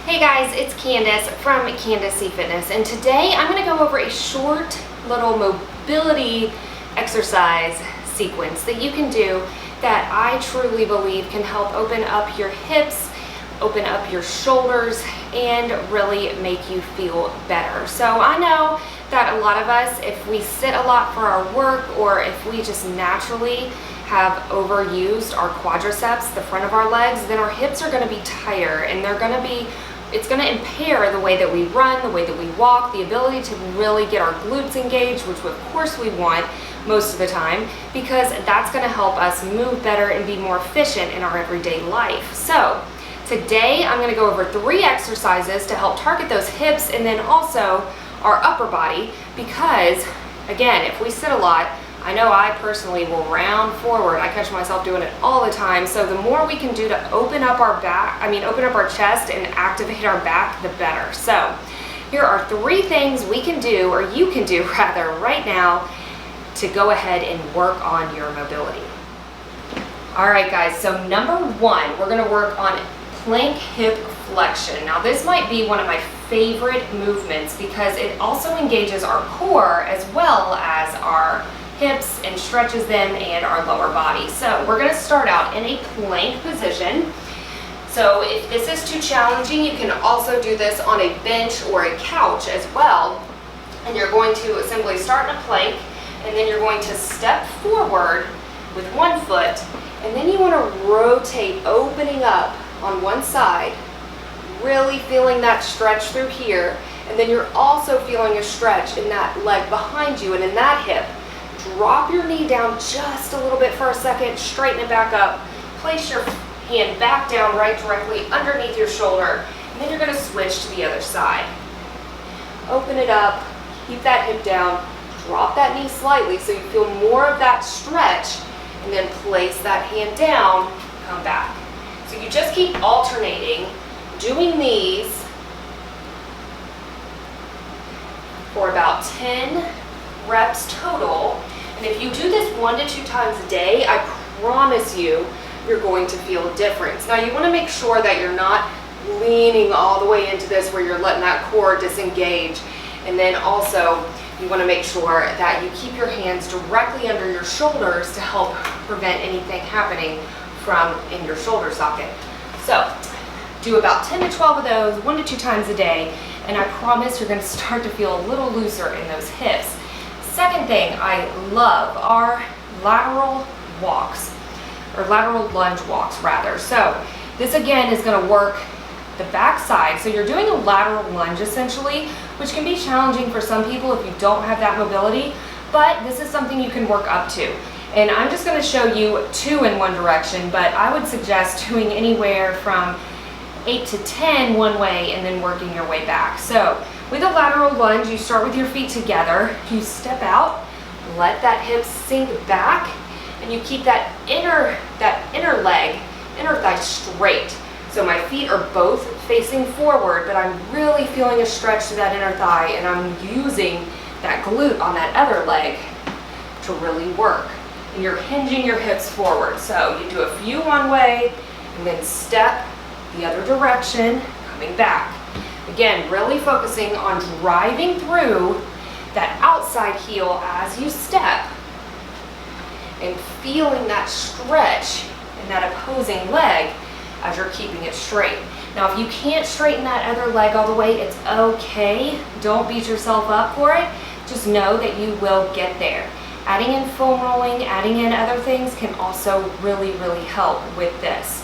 Hey guys, it's Candace from Candace C Fitness, and today I'm going to go over a short little mobility exercise sequence that you can do that I truly believe can help open up your hips, open up your shoulders, and really make you feel better. So I know that a lot of us, if we sit a lot for our work, or if we just naturally have overused our quadriceps, the front of our legs, then our hips are going to be tighter, and it's going to impair the way that we run, the way that we walk, the ability to really get our glutes engaged, which of course we want most of the time, because that's going to help us move better and be more efficient in our everyday life. So today I'm going to go over 3 exercises to help target those hips and then also our upper body, because again, if we sit a lot, I know I personally will round forward. I catch myself doing it all the time. So the more we can do to open up our open up our chest and activate our back, the better. So here are 3 things we can do, or you can do rather, right now to go ahead and work on your mobility. All right guys, so number 1, we're gonna work on plank hip flexion. Now this might be one of my favorite movements because it also engages our core as well as our hips and stretches them and our lower body. So we're going to start out in a plank position. So if this is too challenging, you can also do this on a bench or a couch as well. And you're going to simply start in a plank, and then you're going to step forward with one foot, and then you want to rotate, opening up on one side, really feeling that stretch through here, and then you're also feeling a stretch in that leg behind you and in that hip. Drop your knee down just a little bit for a second, straighten it back up, place your hand back down right directly underneath your shoulder, and then you're going to switch to the other side. Open it up, keep that hip down, drop that knee slightly so you feel more of that stretch, and then place that hand down, come back. So you just keep alternating, doing these for about 10 reps total. And if you do this 1 to 2 times a day, I promise you're going to feel a difference. Now you want to make sure that you're not leaning all the way into this where you're letting that core disengage. And then also you want to make sure that you keep your hands directly under your shoulders to help prevent anything happening from in your shoulder socket. So do about 10 to 12 of those 1 to 2 times a day, and I promise you're going to start to feel a little looser in those hips. Second thing I love are lateral walks, or lateral lunge walks rather. So this again is going to work the back side. So you're doing a lateral lunge essentially, which can be challenging for some people if you don't have that mobility, but this is something you can work up to. And I'm just going to show you 2 in one direction, but I would suggest doing anywhere from 8 to 10 one way and then working your way back. So with a lateral lunge, you start with your feet together, you step out, let that hip sink back, and you keep that inner thigh straight. So my feet are both facing forward, but I'm really feeling a stretch to that inner thigh, and I'm using that glute on that other leg to really work. And you're hinging your hips forward. So you do a few one way, and then step the other direction, coming back. Again, really focusing on driving through that outside heel as you step and feeling that stretch in that opposing leg as you're keeping it straight. Now, if you can't straighten that other leg all the way, it's okay. Don't beat yourself up for it. Just know that you will get there. Adding in foam rolling, adding in other things can also really, really help with this.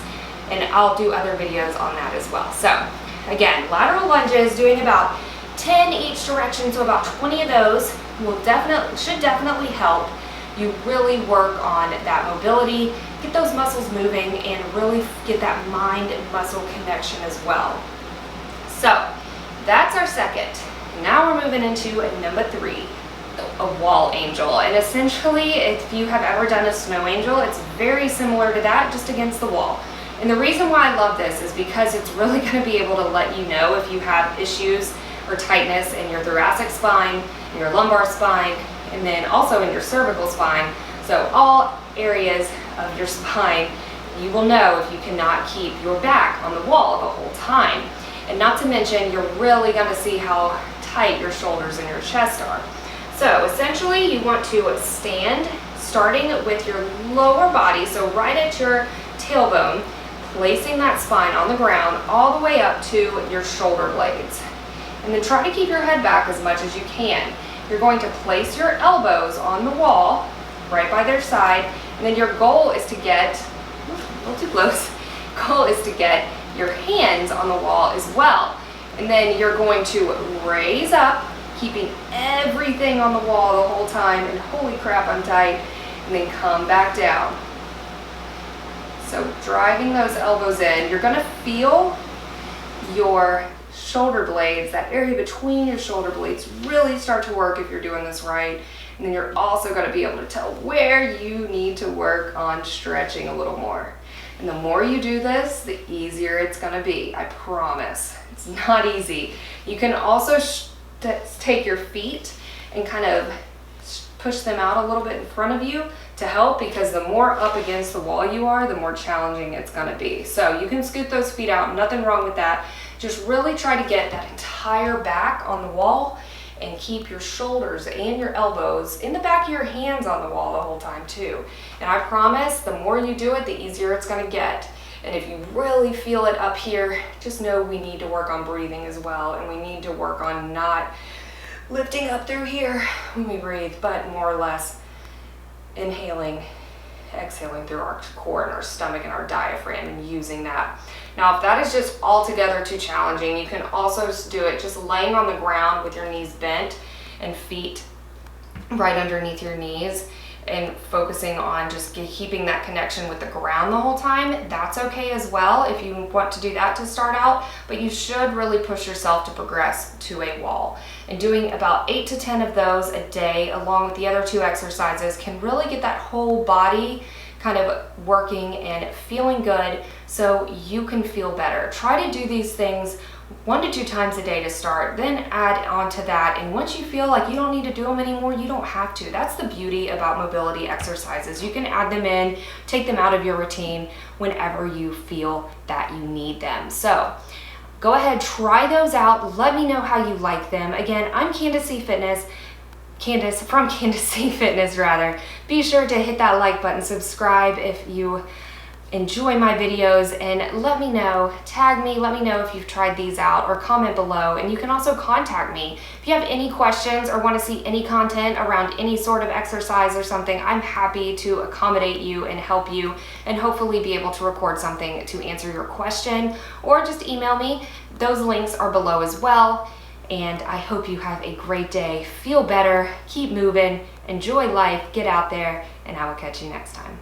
And I'll do other videos on that as well. So again, lateral lunges, doing about 10 each direction, so about 20 of those should definitely help you really work on that mobility, get those muscles moving, and really get that mind and muscle connection as well. So that's our second. Now we're moving into number 3, a wall angel. And essentially, if you have ever done a snow angel, it's very similar to that, just against the wall. And the reason why I love this is because it's really going to be able to let you know if you have issues or tightness in your thoracic spine, in your lumbar spine, and then also in your cervical spine. So all areas of your spine, you will know if you cannot keep your back on the wall the whole time. And And not to mention, you're really gonna see how tight your shoulders and your chest are. So essentially, you want to stand starting with your lower body, so right at your tailbone, placing that spine on the ground all the way up to your shoulder blades. And then try to keep your head back as much as you can. You're going to place your elbows on the wall, right by their side, and then your goal is to get, a little too close, goal is to get your hands on the wall as well. And then you're going to raise up, keeping everything on the wall the whole time, and holy crap, I'm tight, and then come back down. So driving those elbows in, you're gonna feel your shoulder blades, that area between your shoulder blades, really start to work if you're doing this right. And then you're also gonna be able to tell where you need to work on stretching a little more. And the more you do this, the easier it's gonna be, I promise. It's not easy. You can also take your feet and kind of push them out a little bit in front of you to help, because the more up against the wall you are, the more challenging it's gonna be. So you can scoot those feet out, nothing wrong with that. Just really try to get that entire back on the wall and keep your shoulders and your elbows in the back of your hands on the wall the whole time too. And I promise, the more you do it, the easier it's gonna get. And if you really feel it up here, just know we need to work on breathing as well, and we need to work on not lifting up through here when we breathe, but more or less inhaling, exhaling through our core and our stomach and our diaphragm, and using that. Now, if that is just altogether too challenging, you can also do it just laying on the ground with your knees bent and feet right underneath your knees, and focusing on just keeping that connection with the ground the whole time. That's okay as well if you want to do that to start out, but you should really push yourself to progress to a wall. And doing about 8 to 10 of those a day, along with the other 2 exercises, can really get that whole body kind of working and feeling good, so you can feel better. Try to do these things 1 to 2 times a day to start, then add on to that. And once you feel like you don't need to do them anymore, you don't have to. That's the beauty about mobility exercises. You can add them in, take them out of your routine whenever you feel that you need them. So go ahead, try those out. Let me know how you like them. Again, I'm Candace from Candace C Fitness rather. Be sure to hit that like button, subscribe if you enjoy my videos, and let me know, tag me, let me know if you've tried these out, or comment below. And you can also contact me if you have any questions or want to see any content around any sort of exercise or something. I'm happy to accommodate you and help you, and hopefully be able to record something to answer your question, or just email me. Those links are below as well. And I hope you have a great day. Feel better, keep moving, enjoy life, get out there, and I will catch you next time.